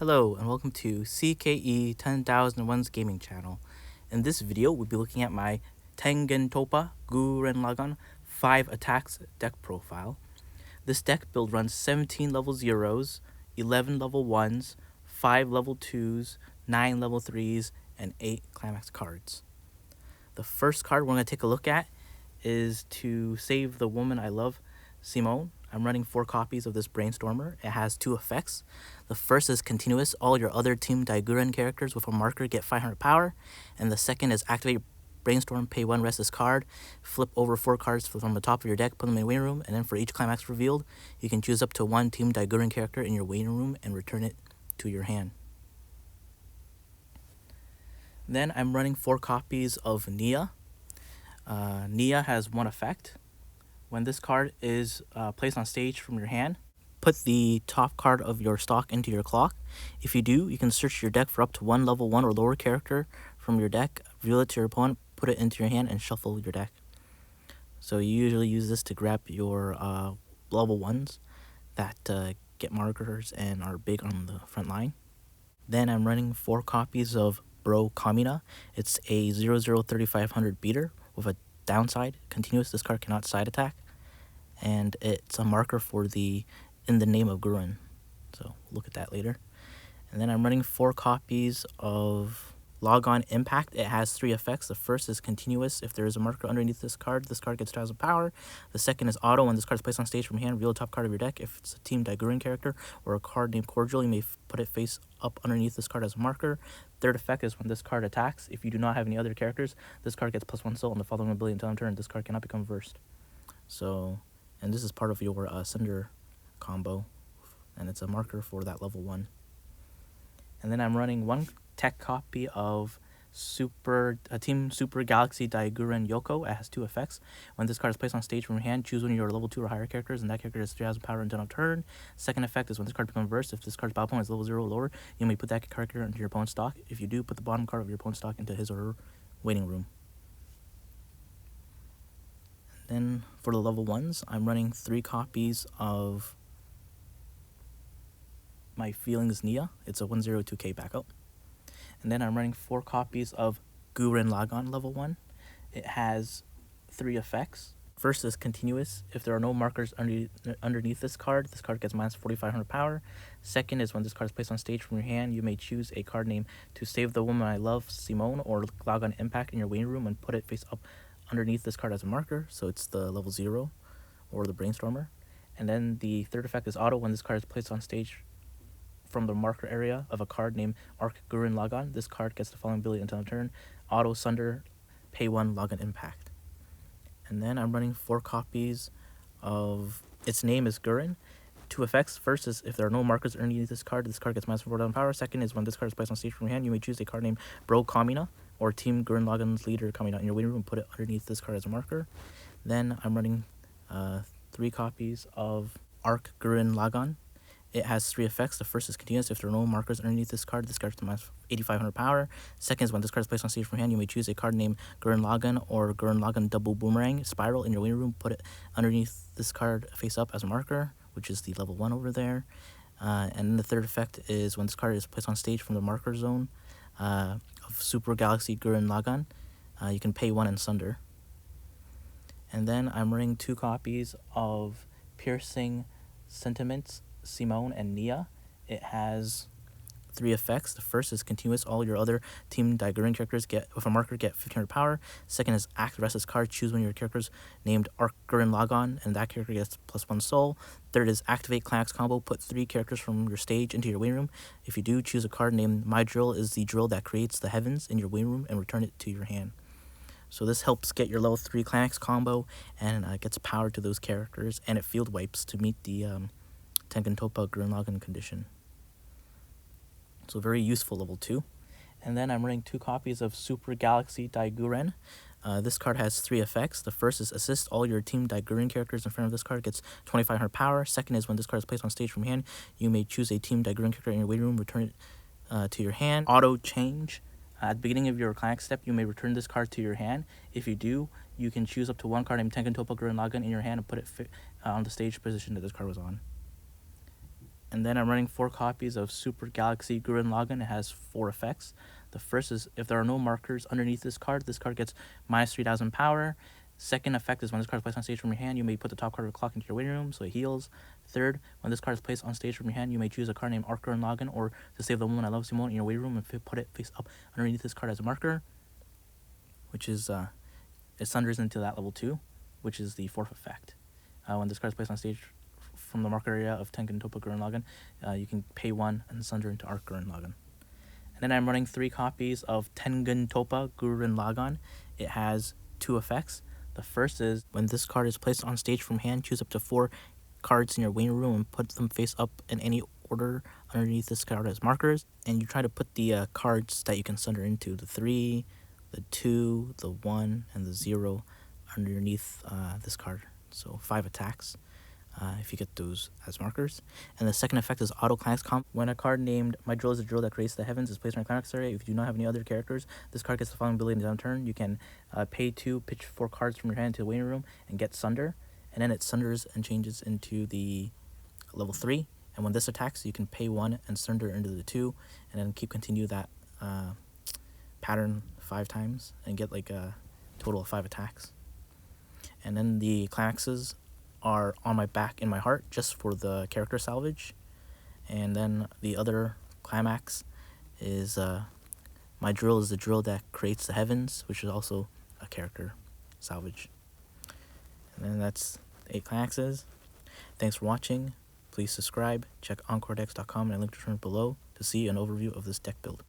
Hello and welcome to CKE 10,001's gaming channel. In this video, we'll be looking at my Tengen Tonpa Gurren Lagann 5 attacks deck profile. This deck build runs 17 level 0s, 11 level 1s, 5 level 2s, 9 level 3s, and 8 climax cards. The first card we're going to take a look at is To Save the Woman I Love, Simone. I'm running 4 copies of this Brainstormer. It has 2 effects. The first is continuous. All your other Team Gurren characters with a marker get 500 power. And the second is activate Brainstorm, pay 1, rest this card, flip over 4 cards from the top of your deck, put them in the waiting room, and then for each climax revealed, you can choose up to 1 Team Gurren character in your waiting room and return it to your hand. Then I'm running 4 copies of Nia. Nia has 1 effect. When this card is placed on stage from your hand, put the top card of your stock into your clock. If you do, you can search your deck for up to 1 level 1 or lower character from your deck, reveal it to your opponent, put it into your hand, and shuffle your deck. So you usually use this to grab your level 1s that get markers and are big on the front line. Then I'm running 4 copies of Bro Kamina. It's a 0/3500 beater with a downside continuous. This card cannot side attack, and it's a marker for the In the Name of Gurren, so look at that later. And then I'm running 4 copies of Lagann Impact. It has 3 effects. The first is continuous. If there is a marker underneath this card gets 2,000 power. The second is auto. When this card is placed on stage from hand, reveal the top card of your deck. If it's a Team Gurren character or a card named Cordial, you may put it face up underneath this card as a marker. Third effect is when this card attacks. If you do not have any other characters, this card gets +1 soul on the following ability until end turn. This card cannot become versed. So, and this is part of your Sunder combo, and it's a marker for that level 1. And then I'm running 1 tech copy of Team Super Galaxy Gurren Yoko. It has 2 effects. When this card is placed on stage from your hand, choose one of your level 2 or higher characters, and that character has 3,000 power until end turn. Second effect is when this card becomes versed. If this card's battle opponent is level 0 or lower, you may put that character into your opponent's stock. If you do, put the bottom card of your opponent's stock into his or her waiting room. And then for the level 1s, I'm running 3 copies of My Feelings Nia. It's a 102k backup. And then I'm running 4 copies of Gurren Lagann level 1. It has 3 effects. First is continuous. If there are no markers underneath this card gets minus 4,500 power. Second is when this card is placed on stage from your hand, you may choose a card named To Save the Woman I Love, Simone, or Lagann Impact in your waiting room and put it face up underneath this card as a marker. So it's the level 0 or the Brainstormer. And then the third effect is auto. When this card is placed on stage from the marker area of a card named Gurren Lagann, this card gets the following ability until end turn: auto Sunder, pay 1, Lagann Impact. And then I'm running 4 copies of Its Name is Gurren. 2 effects. First is if there are no markers underneath this card gets minus 4,000 power. Second is when this card is placed on stage from your hand, you may choose a card named Bro Kamina or Team Gurren Lagann's leader Kamina in your waiting room and put it underneath this card as a marker. Then I'm running 3 copies of Gurren Lagann. It has 3 effects. The first is continuous. If there are no markers underneath this card gets minus 8,500 power. Second is when this card is placed on stage from hand, you may choose a card named Gurren Lagann or Gurren Lagann Double Boomerang Spiral in your waiting room. Put it underneath this card face up as a marker, which is the level 1 over there. And then the third effect is when this card is placed on stage from the marker zone of Super Galaxy Gurren Lagann, you can pay 1 and Sunder. And then I'm running 2 copies of Piercing Sentiments, Simone, and Nia. It has 3 effects. The first is continuous. All your other Team Gurren characters with a marker get 1,500 power. Second is act rest this card. Choose one of your characters named Gurren Lagann, and that character gets +1 soul. Third is activate climax combo. Put 3 characters from your stage into your waiting room. If you do, choose a card named My Drill is the drill that creates the heavens in your waiting room and return it to your hand. So this helps get your level 3 climax combo and gets power to those characters, and it field wipes to meet the Tengen Tonpa Gurren Lagann condition. So very useful level 2. And then I'm running 2 copies of Super Galaxy Gurren. This card has 3 effects. The first is assist. All your Team Gurren characters in front of this card gets 2,500 power. Second is when this card is placed on stage from hand, you may choose a Team Gurren character in your waiting room, return it to your hand. Auto change. At the beginning of your climax step, you may return this card to your hand. If you do, you can choose up to 1 card named Tengen Tonpa Gurren Lagann in your hand and put it on the stage position that this card was on. And then I'm running 4 copies of Super Galaxy Gurren Lagann. It has 4 effects. The first is if there are no markers underneath this card gets minus 3,000 power. Second effect is when this card is placed on stage from your hand, you may put the top card of the clock into your waiting room, so it heals. Third, when this card is placed on stage from your hand, you may choose a card named Gurren Lagann, or to save the woman that loves you moment in your waiting room and put it face up underneath this card as a marker, which is, it sunders into that level 2, which is the 4th effect. When this card is placed on stage from the marker area of Tengen Tonpa Gurren Lagann, you can pay 1 and sunder into Gurren Lagann. And then I'm running 3 copies of Tengen Tonpa Gurren Lagann. It has 2 effects. The first is when this card is placed on stage from hand, choose up to 4 cards in your waiting room and put them face up in any order underneath this card as markers. And you try to put the cards that you can sunder into, the 3, the 2, the 1, and the 0 underneath this card. So 5 attacks if you get those as markers. And the second effect is auto climax comp. When a card named My Drill is a Drill that creates the heavens is placed in your climax area, if you do not have any other characters, this card gets the following ability in the turn. You can pay 2, pitch 4 cards from your hand to the waiting room, and get Sunder. And then it sunders and changes into the level 3. And when this attacks, you can pay 1 and sunder into the 2, and then continue that pattern 5 times and get like a total of 5 attacks. And then the climaxes are on my back in my heart, just for the character salvage. And then the other climax is My Drill is the Drill that creates the heavens, which is also a character salvage. And then that's 8 climaxes. Thanks for watching. Please subscribe. Check EncoreDecks.com and link to below to see an overview of this deck build.